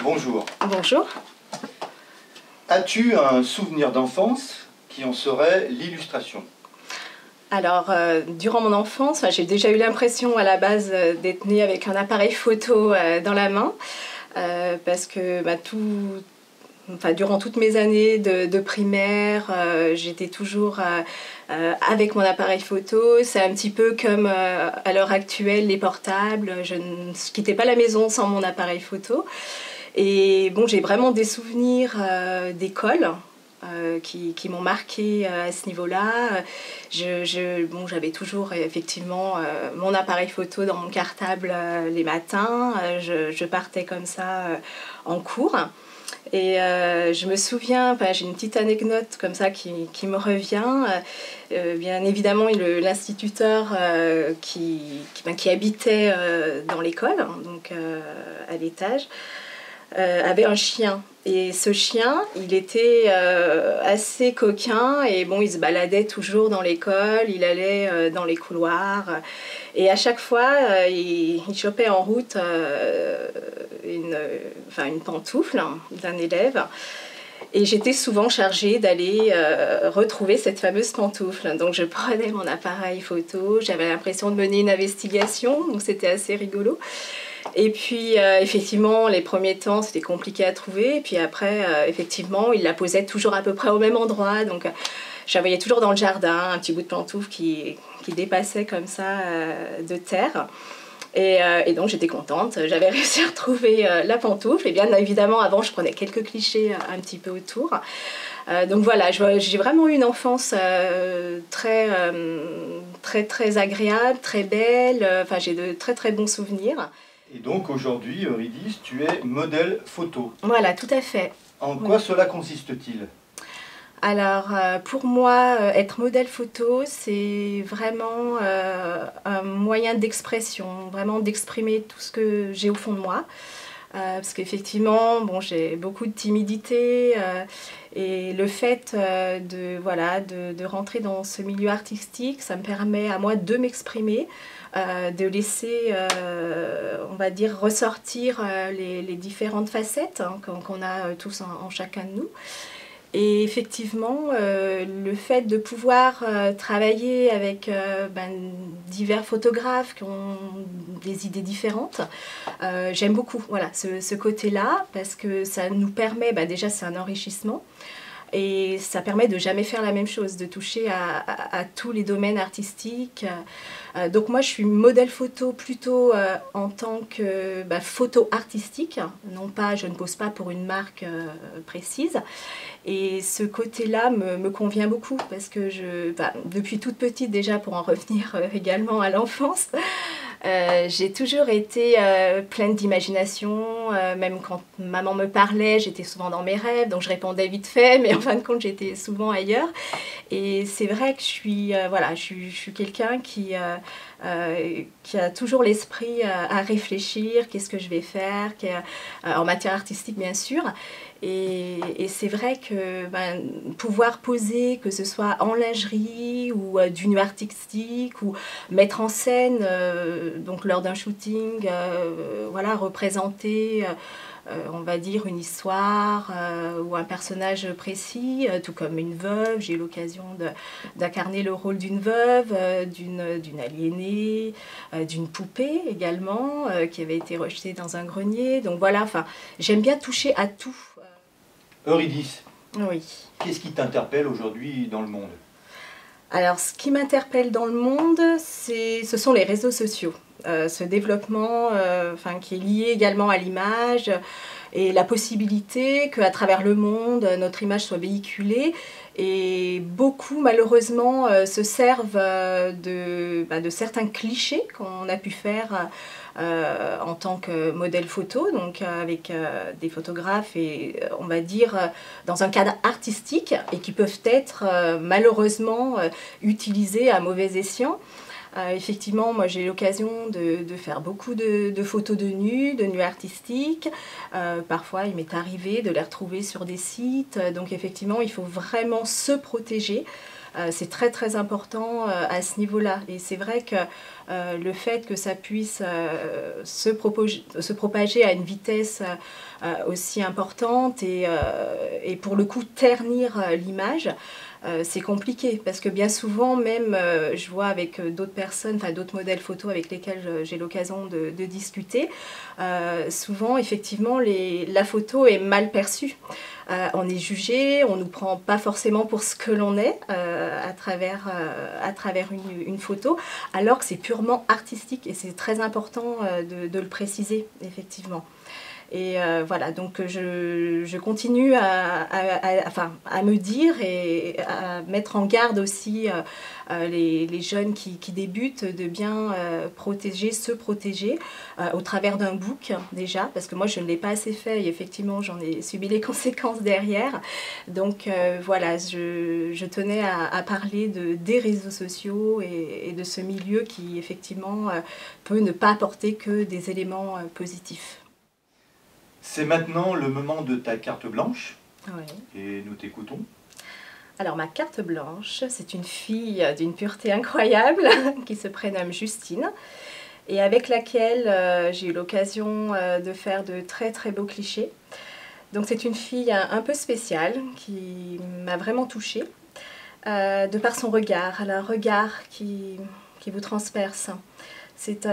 bonjour. Bonjour. As-tu un souvenir d'enfance qui en serait l'illustration? Alors, durant mon enfance, j'ai déjà eu l'impression à la base d'être née avec un appareil photo dans la main, parce que durant toutes mes années de primaire, j'étais toujours avec mon appareil photo. C'est un petit peu comme à l'heure actuelle les portables. Je ne quittais pas la maison sans mon appareil photo. Et bon, j'ai vraiment des souvenirs d'école qui m'ont marqué à ce niveau-là. J'avais toujours effectivement mon appareil photo dans mon cartable les matins. Je partais comme ça en cours. Et je me souviens, j'ai une petite anecdote comme ça qui me revient. Bien évidemment, l'instituteur qui habitait dans l'école, donc à l'étage, avait un chien. Et ce chien, il était assez coquin et bon, il se baladait toujours dans l'école, il allait dans les couloirs. Et à chaque fois, il chopait en route une pantoufle d'un élève. Et j'étais souvent chargée d'aller retrouver cette fameuse pantoufle. Donc je prenais mon appareil photo, j'avais l'impression de mener une investigation, donc c'était assez rigolo. Et puis effectivement, les premiers temps, c'était compliqué à trouver. Et puis après, effectivement, il la posait toujours à peu près au même endroit. Donc je la voyais toujours dans le jardin, un petit bout de pantoufle qui dépassait comme ça de terre. Et donc j'étais contente, j'avais réussi à retrouver la pantoufle. Et bien évidemment, avant, je prenais quelques clichés un petit peu autour. Donc voilà, j'ai vraiment eu une enfance très agréable, très belle. J'ai de très très bons souvenirs. Et donc aujourd'hui, Eurydice, tu es modèle photo. Voilà, tout à fait. En quoi cela consiste-t-il? Alors, pour moi, être modèle photo, c'est vraiment un moyen d'expression, vraiment d'exprimer tout ce que j'ai au fond de moi. Parce qu'effectivement, bon, j'ai beaucoup de timidité et le fait de rentrer dans ce milieu artistique, ça me permet à moi de m'exprimer, de laisser, on va dire, ressortir les différentes facettes qu'on a tous en chacun de nous. Et effectivement, le fait de pouvoir travailler avec divers photographes qui ont des idées différentes, j'aime beaucoup ce côté-là, parce que ça nous permet, déjà c'est un enrichissement, et ça permet de jamais faire la même chose, de toucher à tous les domaines artistiques. Donc moi je suis modèle photo plutôt en tant que photo artistique, non pas, je ne pose pas pour une marque précise. Et ce côté-là me convient beaucoup parce que depuis toute petite déjà, pour en revenir également à l'enfance, j'ai toujours été pleine d'imagination, même quand maman me parlait, j'étais souvent dans mes rêves, donc je répondais vite fait, mais en fin de compte j'étais souvent ailleurs. Et c'est vrai que je suis quelqu'un qui a toujours l'esprit à réfléchir, qu'est-ce que je vais faire, en matière artistique bien sûr. Et c'est vrai que pouvoir poser, que ce soit en lingerie ou du nu artistique, ou mettre en scène, donc lors d'un shooting, représenter, on va dire, une histoire ou un personnage précis, tout comme une veuve. J'ai eu l'occasion d'incarner le rôle d'une veuve, d'une aliénée, d'une poupée également, qui avait été rejetée dans un grenier. Donc voilà, j'aime bien toucher à tout. Eurydice, oui. Qu'est-ce qui t'interpelle aujourd'hui dans le monde? Alors, ce qui m'interpelle dans le monde, ce sont les réseaux sociaux. Ce développement qui est lié également à l'image et la possibilité qu'à travers le monde, notre image soit véhiculée. Et beaucoup, malheureusement, se servent de certains clichés qu'on a pu faire en tant que modèle photo, donc avec des photographes et on va dire dans un cadre artistique et qui peuvent être malheureusement utilisés à mauvais escient. Effectivement, moi j'ai l'occasion de faire beaucoup de photos de nus artistiques. Parfois, il m'est arrivé de les retrouver sur des sites. Donc effectivement, il faut vraiment se protéger. C'est très très important à ce niveau-là. Et c'est vrai que le fait que ça puisse se propager à une vitesse aussi importante et pour le coup ternir l'image, c'est compliqué parce que bien souvent même je vois avec d'autres personnes, enfin d'autres modèles photos avec lesquels j'ai l'occasion de discuter, souvent effectivement la photo est mal perçue. On est jugé, on ne nous prend pas forcément pour ce que l'on est à travers une photo, alors que c'est purement artistique et c'est très important de le préciser effectivement. Et voilà, donc je continue à me dire et à mettre en garde aussi les jeunes qui débutent de bien se protéger au travers d'un book déjà, parce que moi je ne l'ai pas assez fait et effectivement j'en ai subi les conséquences derrière. Donc voilà, je tenais à parler des réseaux sociaux et de ce milieu qui effectivement peut ne pas apporter que des éléments positifs. C'est maintenant le moment de ta carte blanche. Oui. Et nous t'écoutons. Alors ma carte blanche, c'est une fille d'une pureté incroyable qui se prénomme Justine et avec laquelle j'ai eu l'occasion de faire de très très beaux clichés. Donc c'est une fille un peu spéciale qui m'a vraiment touchée de par son regard. Elle a un regard qui vous transperce. C'est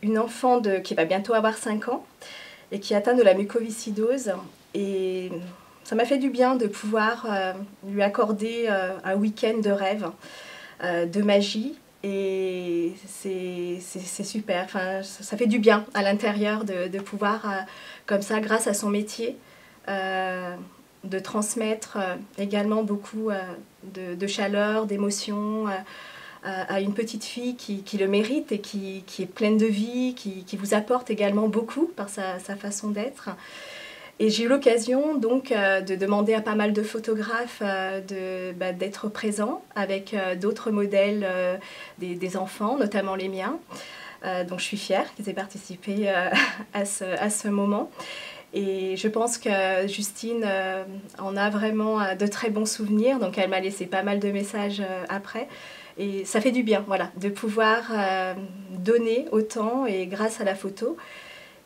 une enfant qui va bientôt avoir 5 ans et qui est atteinte de la mucoviscidose. Et ça m'a fait du bien de pouvoir lui accorder un week-end de rêve, de magie. Et c'est super, enfin, ça fait du bien à l'intérieur de pouvoir, comme ça, grâce à son métier, de transmettre également beaucoup de chaleur, d'émotion à une petite fille qui le mérite et qui est pleine de vie, qui vous apporte également beaucoup par sa façon d'être. Et j'ai eu l'occasion donc de demander à pas mal de photographes d'être présents avec d'autres modèles des enfants, notamment les miens. Donc je suis fière qu'ils aient participé à ce moment. Et je pense que Justine en a vraiment de très bons souvenirs, donc elle m'a laissé pas mal de messages après. Et ça fait du bien, voilà, de pouvoir donner autant et grâce à la photo.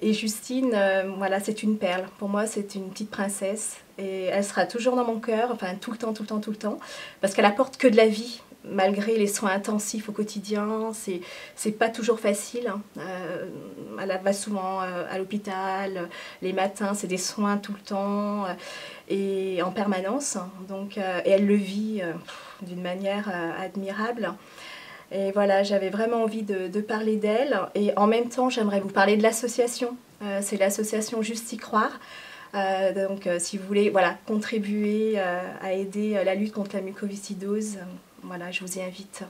Et Justine, voilà, c'est une perle. Pour moi, c'est une petite princesse. Et elle sera toujours dans mon cœur, enfin tout le temps, tout le temps, tout le temps. Parce qu'elle apporte que de la vie, malgré les soins intensifs au quotidien. C'est pas toujours facile. Elle va souvent à l'hôpital. Les matins, c'est des soins tout le temps et en permanence. Donc, et elle le vit d'une manière admirable. Et voilà, j'avais vraiment envie de parler d'elle. Et en même temps, j'aimerais vous parler de l'association. C'est l'association Juste y croire. Donc, si vous voulez voilà, contribuer à aider la lutte contre la mucoviscidose, voilà, je vous y invite.